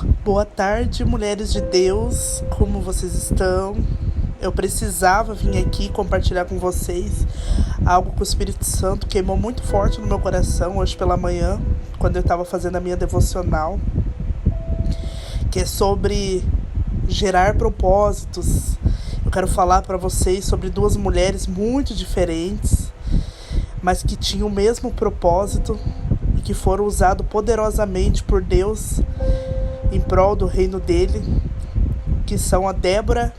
Boa tarde, mulheres de Deus, como vocês estão? Eu precisava vir aqui compartilhar com vocês algo que o Espírito Santo queimou muito forte no meu coração hoje pela manhã, quando eu estava fazendo a minha devocional, que é sobre gerar propósitos. Eu quero falar para vocês sobre duas mulheres muito diferentes, mas que tinham o mesmo propósito e que foram usados poderosamente por Deus em prol do reino dele, que são a Débora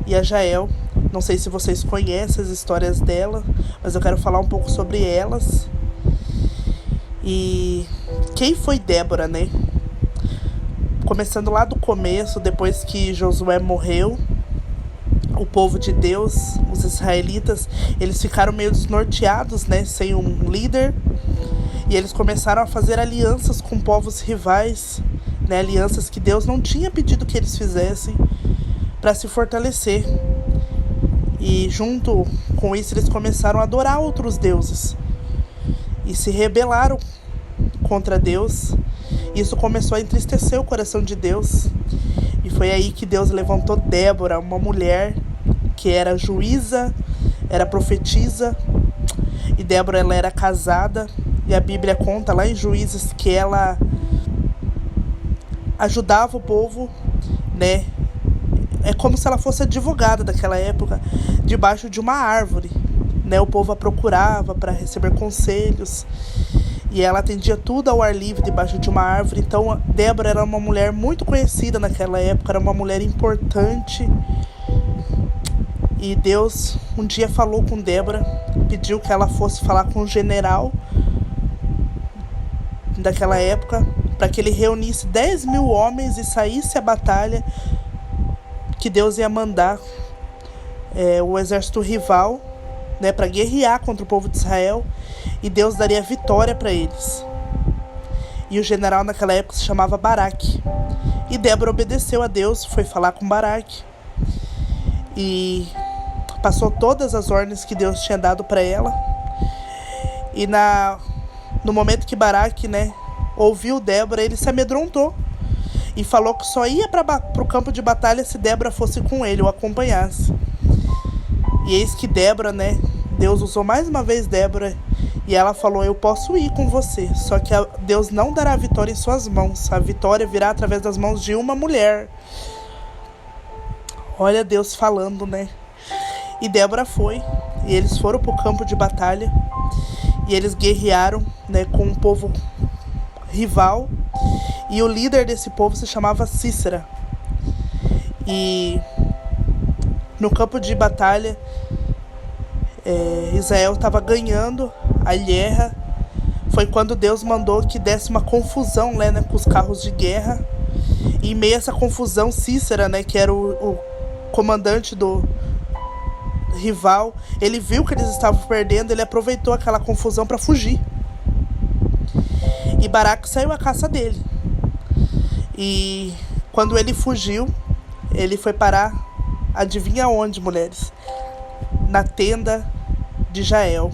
e a Jael. Não sei se vocês conhecem as histórias dela, mas eu quero falar um pouco sobre elas. E quem foi Débora, né? Começando lá do começo, depois que Josué morreu, o povo de Deus, os israelitas, eles ficaram meio desnorteados, né? Sem um líder. E eles começaram a fazer alianças com povos rivais, né? Alianças que Deus não tinha pedido que eles fizessem para se fortalecer. E junto com isso eles começaram a adorar outros deuses e se rebelaram contra Deus. Isso começou a entristecer o coração de Deus, e foi aí que Deus levantou Débora, uma mulher que era juíza, era profetisa. E Débora, ela era casada, e a Bíblia conta lá em Juízes que ela ajudava o povo, né? É como se ela fosse advogada daquela época, debaixo de uma árvore, né? O povo a procurava para receber conselhos, e ela atendia tudo ao ar livre, debaixo de uma árvore. Então, Débora era uma mulher muito conhecida naquela época, era uma mulher importante. E Deus um dia falou com Débora, pediu que ela fosse falar com o general daquela época, para que ele reunisse 10.000 homens e saísse à batalha, que Deus ia mandar o exército rival, né, para guerrear contra o povo de Israel, e Deus daria vitória para eles. E o general naquela época se chamava Baraque. E Débora obedeceu a Deus, foi falar com Baraque e passou todas as ordens que Deus tinha dado para ela. E no momento que Baraque, né, ouviu Débora, ele se amedrontou e falou que só ia para o campo de batalha se Débora fosse com ele, ou acompanhasse. E eis que Débora, né, Deus usou mais uma vez Débora, e ela falou: eu posso ir com você, só que Deus não dará a vitória em suas mãos, a vitória virá através das mãos de uma mulher. Olha Deus falando, né? E Débora foi, e eles foram para o campo de batalha, e eles guerrearam, né, com um povo rival, e o líder desse povo se chamava Cícera. E no campo de batalha, Israel estava ganhando a guerra. Foi quando Deus mandou que desse uma confusão, né, com os carros de guerra. E em meio a essa confusão, Cícera, né, que era o comandante do rival, ele viu que eles estavam perdendo, ele aproveitou aquela confusão para fugir. E Baraque saiu à caça dele. E quando ele fugiu, ele foi parar, adivinha onde, mulheres? Na tenda de Jael.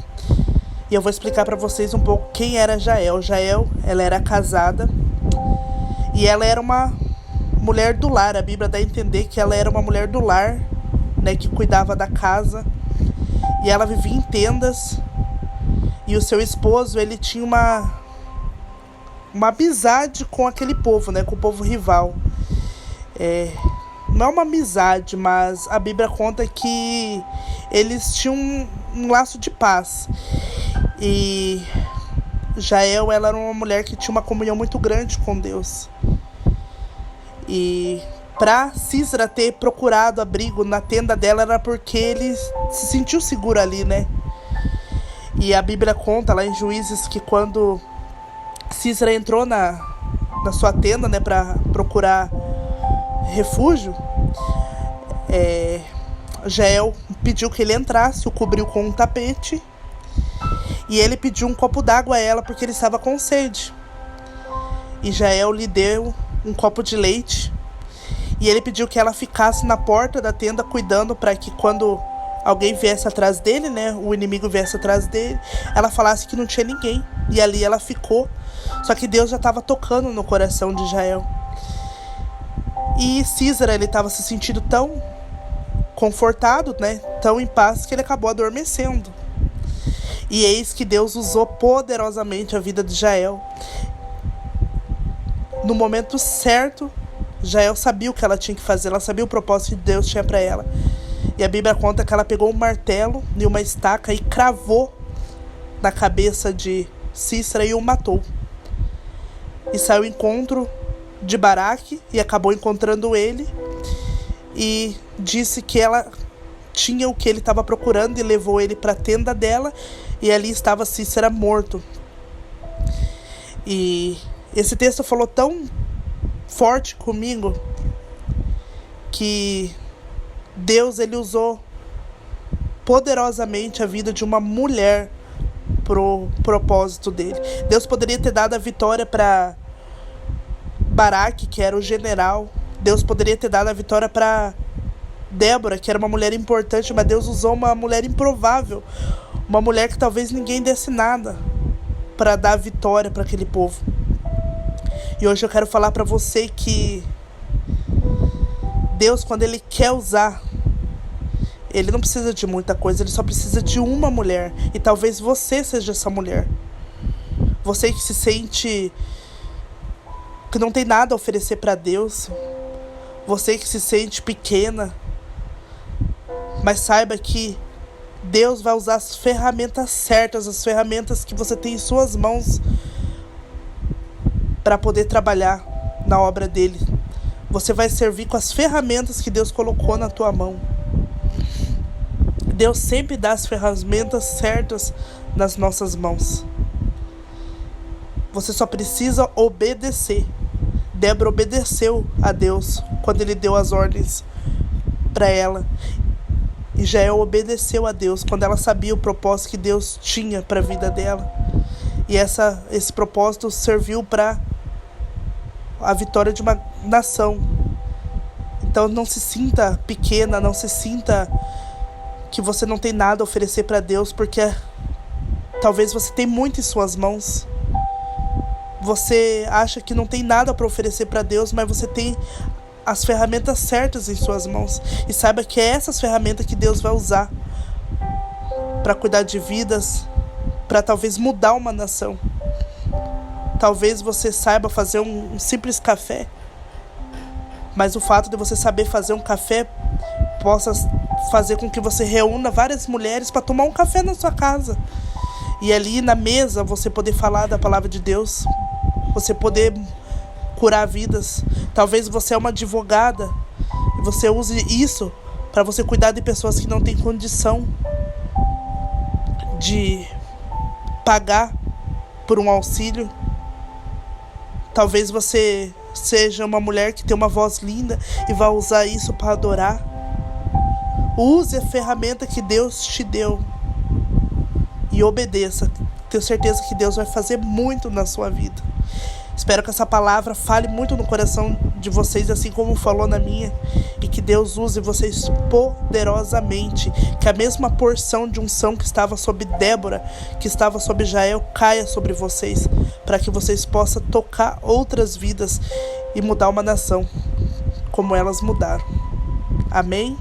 E eu vou explicar para vocês um pouco quem era Jael. Jael, ela era casada, e ela era uma mulher do lar. A Bíblia dá a entender que ela era uma mulher do lar, né, que cuidava da casa. E ela vivia em tendas. E o seu esposo, ele tinha uma amizade com aquele povo, né, com o povo rival. Não é uma amizade, mas a Bíblia conta que eles tinham um laço de paz. E Jael, ela era uma mulher que tinha uma comunhão muito grande com Deus. E para Cícera ter procurado abrigo na tenda dela era porque ele se sentiu seguro ali, né? E a Bíblia conta lá em Juízes que quando Cícera entrou na sua tenda, né, para procurar refúgio, Jael pediu que ele entrasse, o cobriu com um tapete, e ele pediu um copo d'água a ela porque ele estava com sede. E Jael lhe deu um copo de leite, e ele pediu que ela ficasse na porta da tenda cuidando, para que quando alguém viesse atrás dele, né, o inimigo viesse atrás dele, ela falasse que não tinha ninguém. E ali ela ficou. Só que Deus já estava tocando no coração de Jael. E Císara, ele estava se sentindo tão confortado, né, tão em paz, que ele acabou adormecendo. E eis que Deus usou poderosamente a vida de Jael. No momento certo, Jael sabia o que ela tinha que fazer, ela sabia o propósito que Deus tinha para ela. E a Bíblia conta que ela pegou um martelo e uma estaca e cravou na cabeça de Císara e o matou. E saiu ao encontro de Baraque e acabou encontrando ele e disse que ela tinha o que ele estava procurando e levou ele para a tenda dela, e ali estava Císara morto. E esse texto falou tão forte comigo que Deus, ele usou poderosamente a vida de uma mulher pro propósito dele. Deus poderia ter dado a vitória para Baraque, que era o general. Deus poderia ter dado a vitória para Débora, que era uma mulher importante, mas Deus usou uma mulher improvável, uma mulher que talvez ninguém desse nada, para dar vitória para aquele povo. E hoje eu quero falar para você que Deus, quando ele quer usar, ele não precisa de muita coisa, ele só precisa de uma mulher. E talvez você seja essa mulher. Você que se sente que não tem nada a oferecer para Deus. Você que se sente pequena. Mas saiba que Deus vai usar as ferramentas certas, as ferramentas que você tem em suas mãos para poder trabalhar na obra dele. Você vai servir com as ferramentas que Deus colocou na tua mão. Deus sempre dá as ferramentas certas nas nossas mãos. Você só precisa obedecer. Débora obedeceu a Deus quando ele deu as ordens para ela. E Jael obedeceu a Deus quando ela sabia o propósito que Deus tinha para a vida dela. E esse propósito serviu para a vitória de uma nação. Então não se sinta pequena, não se sinta que você não tem nada a oferecer para Deus, porque talvez você tenha muito em suas mãos. Você acha que não tem nada para oferecer para Deus, mas você tem as ferramentas certas em suas mãos. E saiba que é essas ferramentas que Deus vai usar para cuidar de vidas, para talvez mudar uma nação. Talvez você saiba fazer um simples café, mas o fato de você saber fazer um café possa fazer com que você reúna várias mulheres para tomar um café na sua casa. E ali na mesa você poder falar da palavra de Deus, você poder curar vidas. Talvez você é uma advogada e você use isso para você cuidar de pessoas que não têm condição de pagar por um auxílio. Talvez você seja uma mulher que tem uma voz linda e vai usar isso para adorar. Use a ferramenta que Deus te deu e obedeça. Tenho certeza que Deus vai fazer muito na sua vida. Espero que essa palavra fale muito no coração de vocês, assim como falou na minha, e que Deus use vocês poderosamente, que a mesma porção de unção que estava sobre Débora, que estava sobre Jael, caia sobre vocês, para que vocês possam tocar outras vidas e mudar uma nação como elas mudaram. Amém?